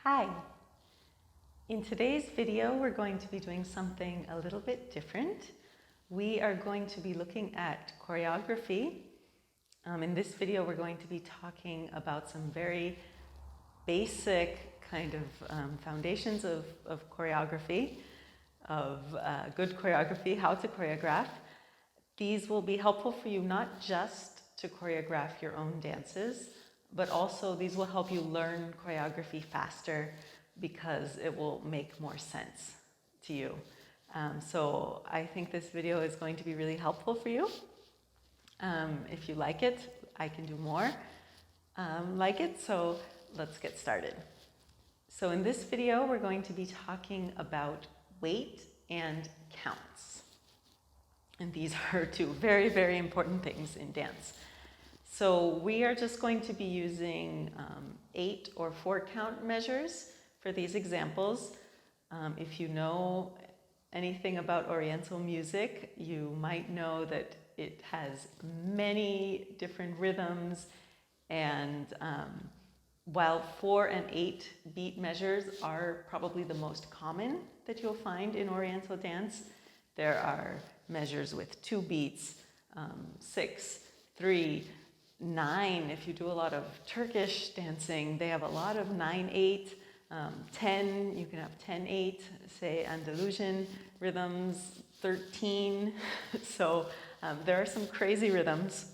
Hi! In today's video, we're going to be doing something a little bit different. We are going to be looking at choreography. In this video, we're going to be talking about some very basic kind of foundations of choreography, of good choreography, how to choreograph. These will be helpful for you not just to choreograph your own dances, but also these will help you learn choreography faster because it will make more sense to you. So I think this video is going to be really helpful for you. If you like it, I can do more like it, so let's get started. So in this video, we're going to be talking about weight and counts. And these are two very, very important things in dance. So we are just going to be using 8 or 4 count measures for these examples. If you know anything about Oriental music, you might know that it has many different rhythms, and while 4 and 8 beat measures are probably the most common that you'll find in Oriental dance, there are measures with 2 beats, 6, 3, 9. If you do a lot of Turkish dancing, they have a lot of 9/8, 10. You can have 10/8, say Andalusian rhythms, 13. So there are some crazy rhythms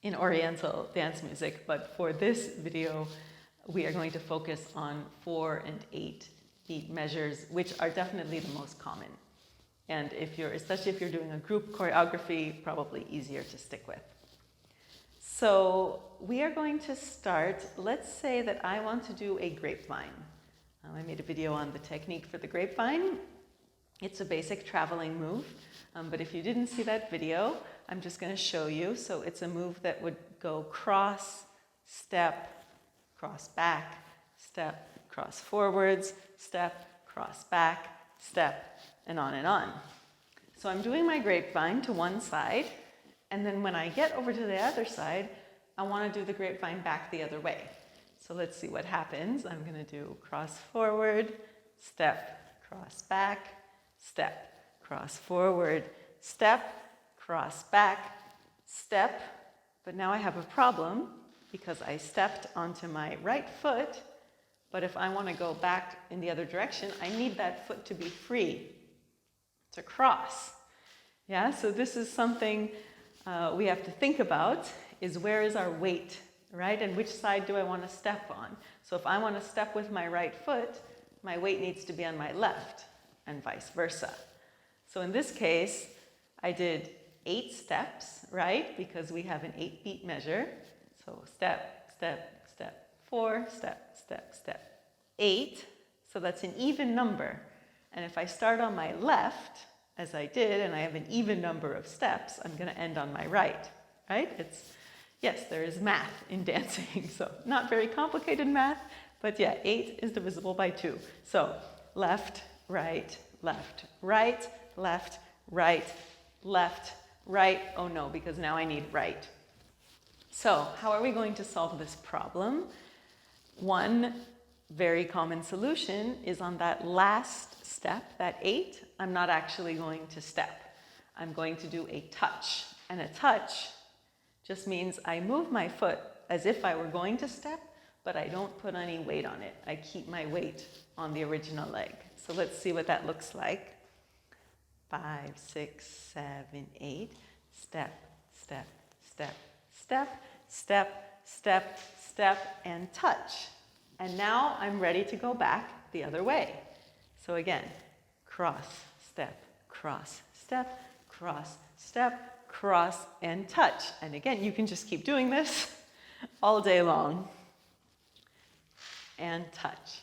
in Oriental dance music, but for this video, we are going to focus on 4 and 8 beat measures, which are definitely the most common. And especially if you're doing a group choreography, probably easier to stick with. So we are going to start. Let's say that I want to do a grapevine. I made a video on the technique for the grapevine. It's a basic traveling move, but if you didn't see that video, I'm just going to show you. So it's a move that would go cross, step, cross back, step, cross forwards, step, cross back, step, and on and on. So I'm doing my grapevine to one side, and then when I get over to the other side, I want to do the grapevine back the other way. So let's see what happens. I'm going to do cross forward, step, cross back, step, cross forward, step, cross back, step. But now I have a problem because I stepped onto my right foot, but if I want to go back in the other direction, I need that foot to be free to cross. Yeah, so this is something we have to think about, is where is our weight, right? And which side do I want to step on? So if I want to step with my right foot, my weight needs to be on my left, and vice versa. So in this case, I did 8 steps, right? Because we have an 8 beat measure. So step, step, step, 4, step, step, step, 8. So that's an even number. And if I start on my left, as I did, and I have an even number of steps, I'm going to end on my right, right? Yes, there is math in dancing, so not very complicated math, but yeah, 8 is divisible by 2. So left, right, left, right, left, right, left, right. Oh no, because now I need right. So how are we going to solve this problem? One very common solution is on that last step, that 8, I'm not actually going to step. I'm going to do a touch. And a touch just means I move my foot as if I were going to step, but I don't put any weight on it. I keep my weight on the original leg. So let's see what that looks like. 5, 6, 7, 8. Step, step, step, step, step, step, step, and touch. And now I'm ready to go back the other way. So again, cross, step, cross, step, cross, step, cross, and touch. And again, you can just keep doing this all day long. And touch,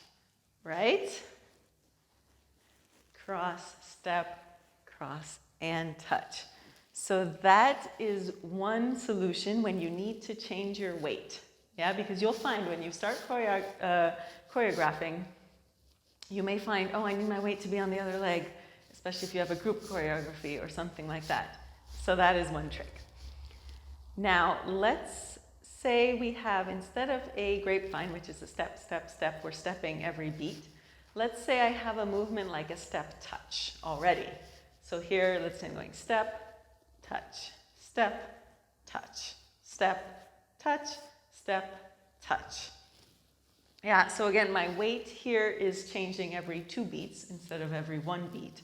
right? Cross, step, cross, and touch. So that is one solution when you need to change your weight. Yeah, because you'll find when you start choreographing, you may find, oh, I need my weight to be on the other leg, especially if you have a group choreography or something like that. So that is one trick. Now, let's say we have, instead of a grapevine, which is a step, step, step, we're stepping every beat. Let's say I have a movement like a step touch already. So here, let's say I'm going step, touch, step, touch, step, touch, step, touch. Yeah, so again, my weight here is changing every 2 beats instead of every 1 beat,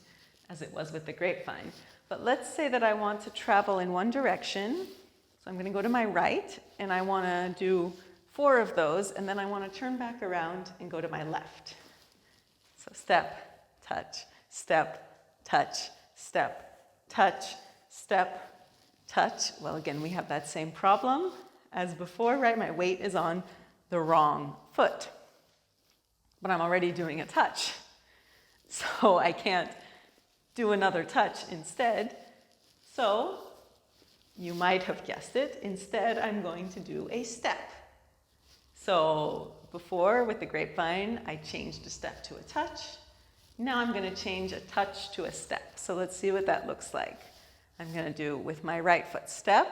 as it was with the grapevine. But let's say that I want to travel in one direction. So I'm going to go to my right, and I want to do 4 of those, and then I want to turn back around and go to my left. So step, touch, step, touch, step, touch, step, touch. Well, again, we have that same problem as before, right? My weight is on the wrong foot, but I'm already doing a touch. So I can't do another touch instead. So you might have guessed it. Instead, I'm going to do a step. So before, with the grapevine, I changed a step to a touch. Now I'm going to change a touch to a step. So let's see what that looks like. I'm going to do with my right foot step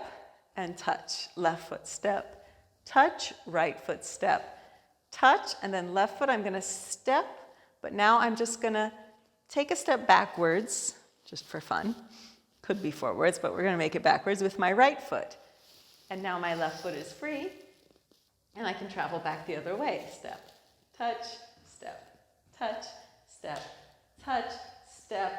and touch, left foot step, touch, right foot step, touch, and then left foot I'm going to step, but now I'm just going to take a step backwards, just for fun. Could be forwards, but we're going to make it backwards with my right foot. And now my left foot is free, and I can travel back the other way. Step, touch, step, touch, step, touch, step,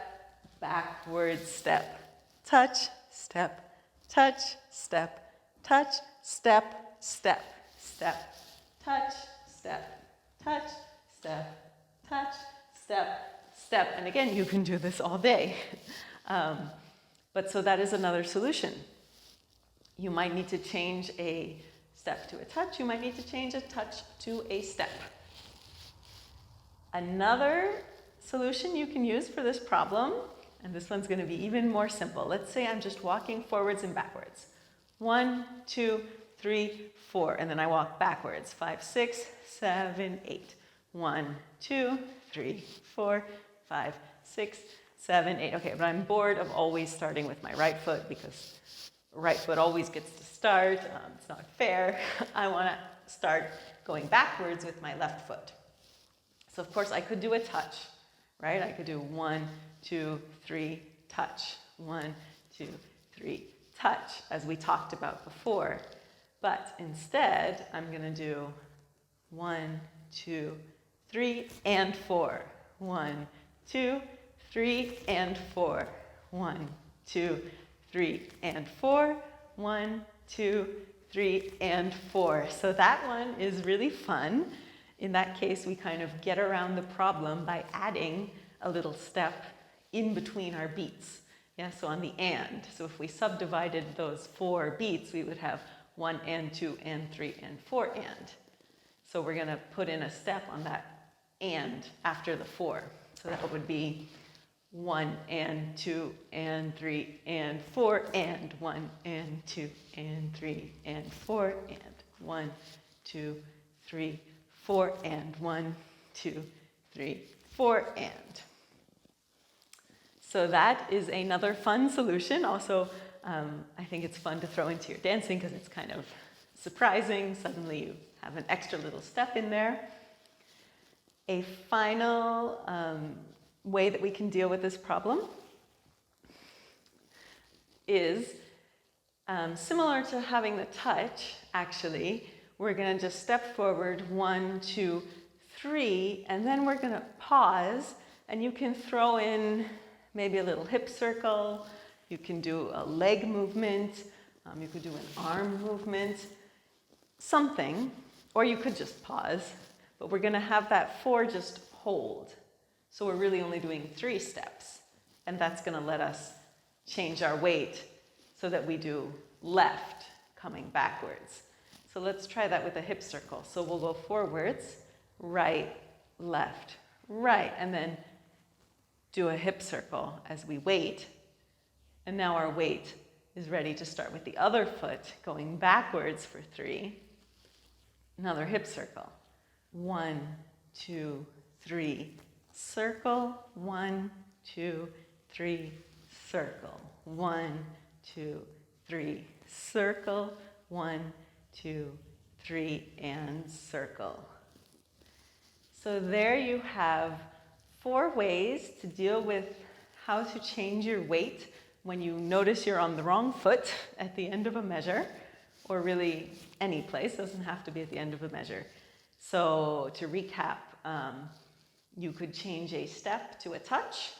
backwards step, touch, step, touch, step, touch, step, step, step, touch, step, touch, step, touch, step, step. And again, you can do this all day. But so that is another solution. You might need to change a step to a touch. You might need to change a touch to a step. Another solution you can use for this problem, and this one's going to be even more simple. Let's say I'm just walking forwards and backwards. 1, 2, 3, 4, and then I walk backwards. 5, 6, 7, 8. 1, 2, 3, 4, 5, 6, 7, 8. Okay, but I'm bored of always starting with my right foot because right foot always gets to start. It's not fair. I want to start going backwards with my left foot. So of course I could do a touch, right? I could do 1, 2, 3, touch. 1, 2, 3, touch, as we talked about before. But instead, I'm going to do 1, 2, 3, and 4. 1, 2, 3, and 4. 1, 2, 3, and 4. 1, 2, 3, and 4. So that one is really fun. In that case, we kind of get around the problem by adding a little step in between our beats. Yeah, so on the and. So if we subdivided those 4 beats, we would have 1 and 2 and 3 and 4 and. So we're going to put in a step on that and after the 4. So that would be 1 and 2 and 3 and 4 and 1 and 2 and 3 and 4 and 1, 2, 3, 4 and 1, 2, 3, 4 and. So that is another fun solution. Also, I think it's fun to throw into your dancing because it's kind of surprising. Suddenly you have an extra little step in there. A final way that we can deal with this problem is similar to having the touch, actually. We're going to just step forward 1, 2, 3, and then we're going to pause, and you can throw in maybe a little hip circle, you can do a leg movement, you could do an arm movement, something, or you could just pause, but we're going to have that 4 just hold. So we're really only doing 3 steps, and that's going to let us change our weight so that we do left coming backwards. So let's try that with a hip circle. So we'll go forwards, right, left, right, and then do a hip circle as we wait. And now our weight is ready to start with the other foot, going backwards for 3. Another hip circle. 1, 2, 3, circle. 1, 2, 3, circle. 1, 2, 3, circle. 1, 2, 3, and circle. So there you have 4 ways to deal with how to change your weight when you notice you're on the wrong foot at the end of a measure, or really any place, doesn't have to be at the end of a measure. So to recap, you could change a step to a touch.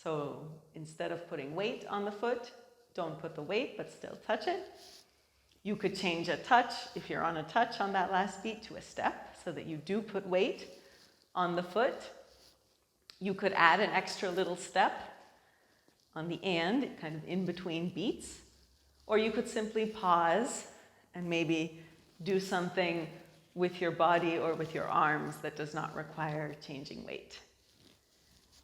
So instead of putting weight on the foot, don't put the weight, but still touch it. You could change a touch, if you're on a touch on that last beat, to a step, so that you do put weight on the foot. You could add an extra little step on the and, kind of in between beats. Or you could simply pause and maybe do something with your body or with your arms that does not require changing weight.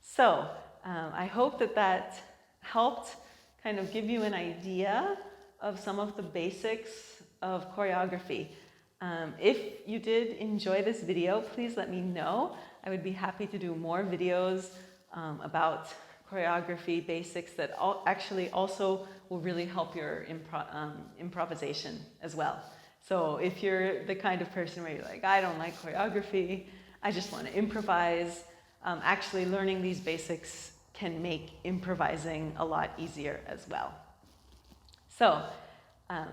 So I hope that helped kind of give you an idea of some of the basics of choreography. If you did enjoy this video, please let me know. I would be happy to do more videos about choreography basics that actually also will really help your improvisation as well. So if you're the kind of person where you're like, I don't like choreography, I just want to improvise, actually learning these basics can make improvising a lot easier as well. So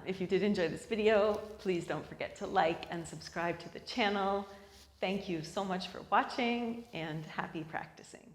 if you did enjoy this video, please don't forget to like and subscribe to the channel. Thank you so much for watching, and happy practicing.